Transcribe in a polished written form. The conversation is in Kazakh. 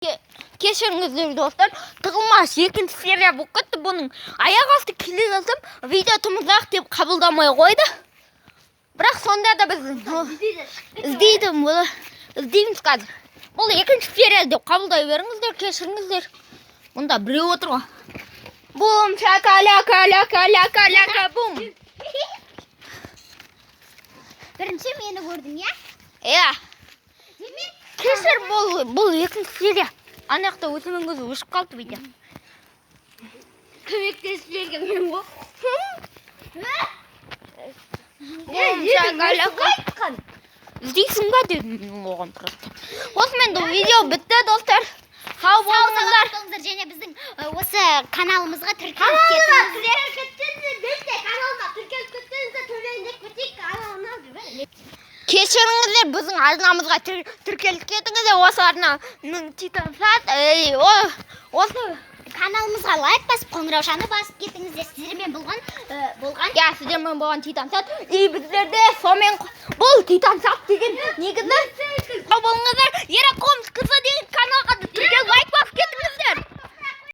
Кешіріңіздер достар, тығылмас екінші серия болып кетті. Бұның аяқ асты келе жазып, видео тым ұзақ деп қабылдамай қойды. Бірақ сонда да біз іздейміз қазір. Бұл екінші серия деп қабылдай беріңіздер, кешіріңіздер. Мұнда біреу отыр ғой. Бум, шака-ляка-ляка-ляка-ляка, бум. Бірінші мені көрдің, я? Иә. Кешір, бұл екінші серия. Анақта өтімен көзі өшіп қалды видео. Көмектесілерге мен ғой. Іздейсің ба дедім оған просто. Осымен видео бітті достар. Сау болыңыздар. Және біздің осы каналымызға тіркеліп кетіңіздер. Кешіріңіздер, біздің арнамызға тіркеліп кетіңіздер. Осы арнаның Титансат, осы каналымызға лайк басып, қоңыраушаны басып кетіңіздер. Сіздермен болған. Я, сіздермен болған Титансат. И біздерде сомен бұл Титансат деген негізі. Сау болыңыздар. Ерек қомыз